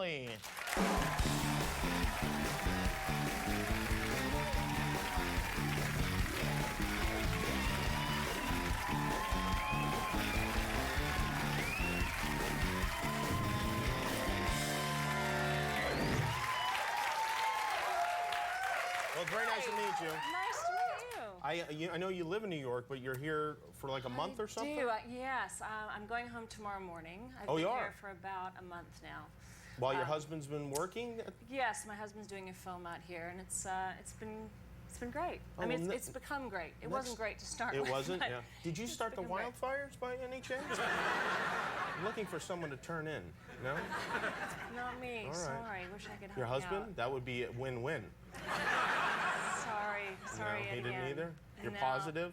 Connelly. Well, it's very nice to meet you. Nice to meet you. I know you live in New York, but you're here for like a month or something? Yes. I'm going home tomorrow morning. I've Oh, been you are? here for about a month now. While your husband's been working? Yes, my husband's doing a film out here, and it's been great. Oh, I mean, well, it's become great. It wasn't great to start with. It wasn't? but Yeah. Did you start the become great. wildfires by any chance? I'm looking for someone to turn in. No? Not me. All right. Sorry. Wish I could help Your you husband? out. That would be a win-win. Sorry. No, Yet he didn't again. either? You're No. positive?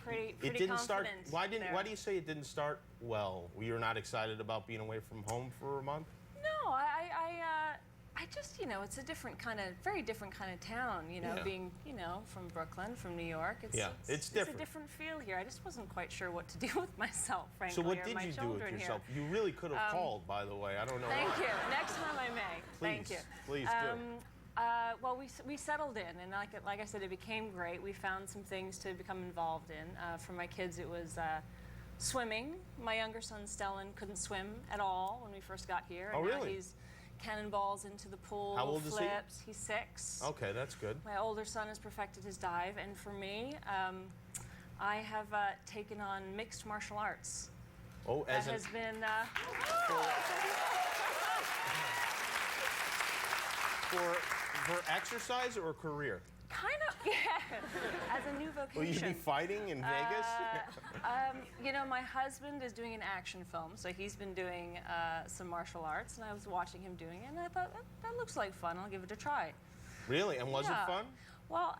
Pretty It didn't start. confident Why there. do you say it didn't start well? You're not excited about being away from home for a month? No, I just, it's a very different kind of town, Yeah. being, from Brooklyn, from New York. It's different. It's a different feel here. I just wasn't quite sure what to do with myself, frankly, So what or did my you do children with yourself? here. You really could have called, by the way. I don't know Thank why. you. Next time I may. Please, Thank you. please do. Well, we settled in, and like I said, it became great. We found some things to become involved in. For my kids, it was swimming. My younger son, Stellan, couldn't swim at all when we first got here. Oh, and really? Now he's cannonballs into the pool, How old is he? flips. He's 6. Okay, that's good. My older son has perfected his dive, and for me, I have taken on mixed martial arts. Oh, That as an has been... for exercise or career? Kind of, yeah, as a new vocation. Will you be fighting in Vegas? My husband is doing an action film, so he's been doing some martial arts, and I was watching him doing it, and I thought, that looks like fun, I'll give it a try. Really? And was it Yeah. fun? Well,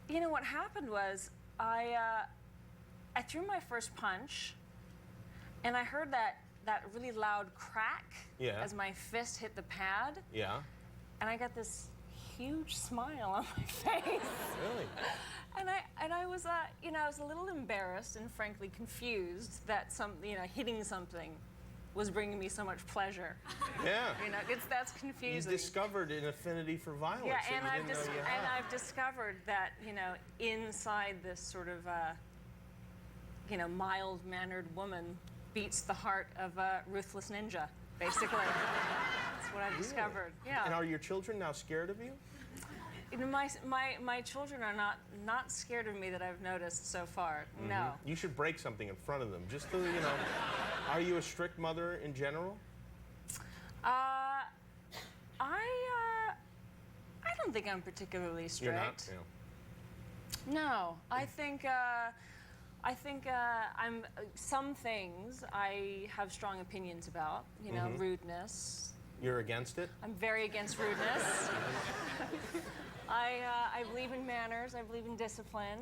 what happened was, I threw my first punch, and I heard that really loud crack Yeah. as my fist hit the pad, Yeah. and I got this huge smile on my face. Really? And I was I was a little embarrassed and frankly confused that hitting something was bringing me so much pleasure. Yeah. That's You confusing. discovered an affinity for violence. Yeah, that and you didn't know you had. I've discovered that inside this sort of mild-mannered woman beats the heart of a ruthless ninja, basically. That's what I've discovered. Yeah. And are your children now scared of you? My children are not scared of me that I've noticed so far. Mm-hmm. No. You should break something in front of them, just to, Are you a strict mother in general? I don't think I'm particularly strict. You're not? Yeah. No, I think I'm some things I have strong opinions about. Rudeness. You're against it? I'm very against rudeness. I believe in manners. I believe in discipline.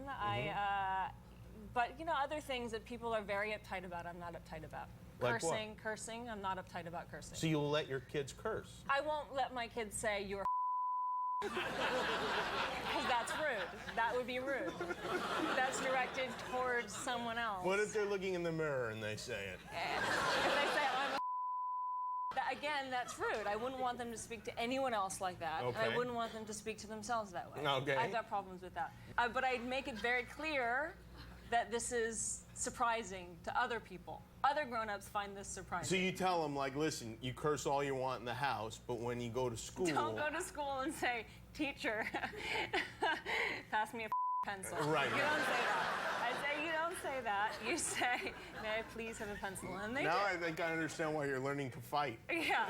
But other things that people are very uptight about, I'm not uptight about. Like what? Cursing, I'm not uptight about cursing. So you'll let your kids curse? I won't let my kids say you're because that's rude. That would be rude. That's directed towards someone else. What if they're looking in the mirror and they say it? If they say I'm again, that's rude. I wouldn't want them to speak to anyone else like that. Okay. And I wouldn't want them to speak to themselves that way. Okay. I've got problems with that. But I'd make it very clear that this is surprising to other people. Other grown-ups find this surprising. So you tell them, like, listen, you curse all you want in the house, but when you go to school... Don't go to school and say, teacher, pass me a pencil. Right. You don't say that. I say, you don't say that. You say, may I please have a pencil? And they Now do. I think I understand why you're learning to fight. Yeah.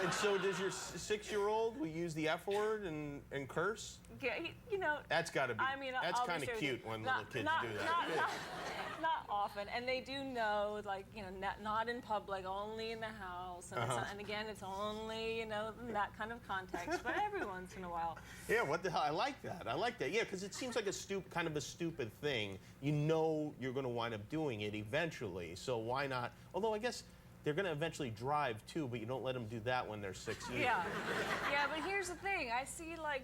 And so does your 6-year-old will use the F word and curse? Yeah, That's got to be. I mean, that's I'll be kind of sure cute when little kids do that. Not often, and they do know, like, not in public, only in the house, and, and again, it's only, in that kind of context, but every once in a while. Yeah, what the hell? I like that. I like that. Yeah, because it seems like kind of a stupid thing. You're going to wind up doing it eventually, so why not? Although I guess they're going to eventually drive too, but you don't let them do that when they're 6 years. Yeah, but here's the thing. I see, like,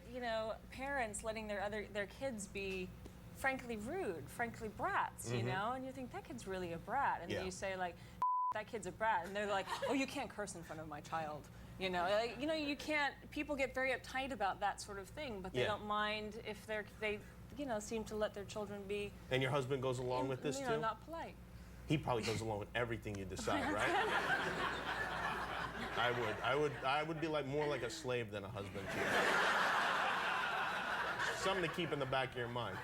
parents letting their kids be frankly rude, frankly brats, and you think that kid's really a brat, and then you say, like, that kid's a brat. And they're like, oh, you can't curse in front of my child. You can't, people get very uptight about that sort of thing, but they don't mind if they seem to let their children be. And your husband goes along with this too? Not polite. He probably goes along with everything you decide, right? I would be more like a slave than a husband to you. Something to keep in the back of your mind,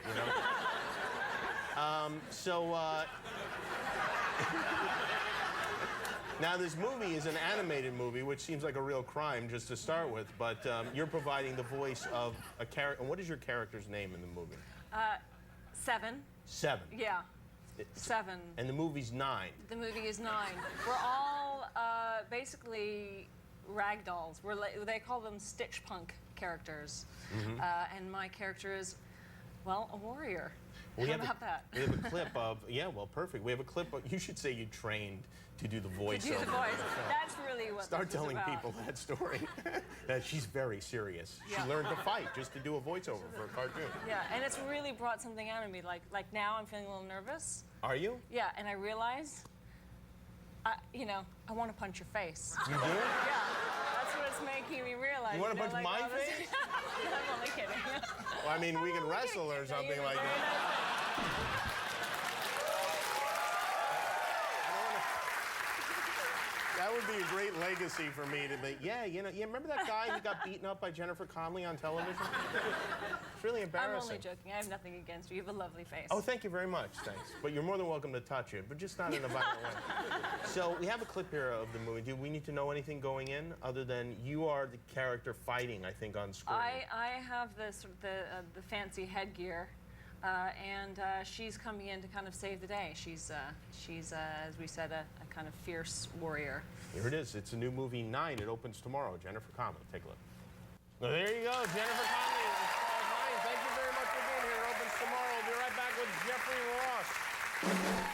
Now this movie is an animated movie, which seems like a real crime just to start with, but you're providing the voice of a character. And what is your character's name in the movie? 7. 7. Yeah. 7. And the movie's 9. The movie is 9. We're all basically rag dolls. They call them stitch punk characters. Mm-hmm. And my character is, well, a warrior. How about that? We have a clip of, perfect. We have a clip of, you should say you trained to do the voice. To do the voice. That's really what Start this is telling about. people that story. That she's very serious. Yeah. She learned to fight just to do a voiceover for a cartoon. Yeah, and it's really brought something out of me. Like now I'm feeling a little nervous. Are you? Yeah, and I realize, I want to punch your face. You do? Yeah, that's what it's making me realize. You want to punch my face? I'm only kidding. Well, I mean, we can wrestle or something like that. That would be a great legacy for me to be, you remember that guy who got beaten up by Jennifer Connelly on television? It's really embarrassing. I'm only joking. I have nothing against you. You have a lovely face. Oh, thank you very much. Thanks. But you're more than welcome to touch it, but just not in a violent way. So we have a clip here of the movie. Do we need to know anything going in other than you are the character fighting, I think, on screen? I have the fancy headgear. And she's coming in to kind of save the day. She's as we said, a kind of fierce warrior. Here it is. It's a new movie, 9. It opens tomorrow. Jennifer Connelly. Take a look. Well, there you go. Jennifer Connelly. It's called 9. Thank you very much for being here. It opens tomorrow. We'll be right back with Jeffrey Ross.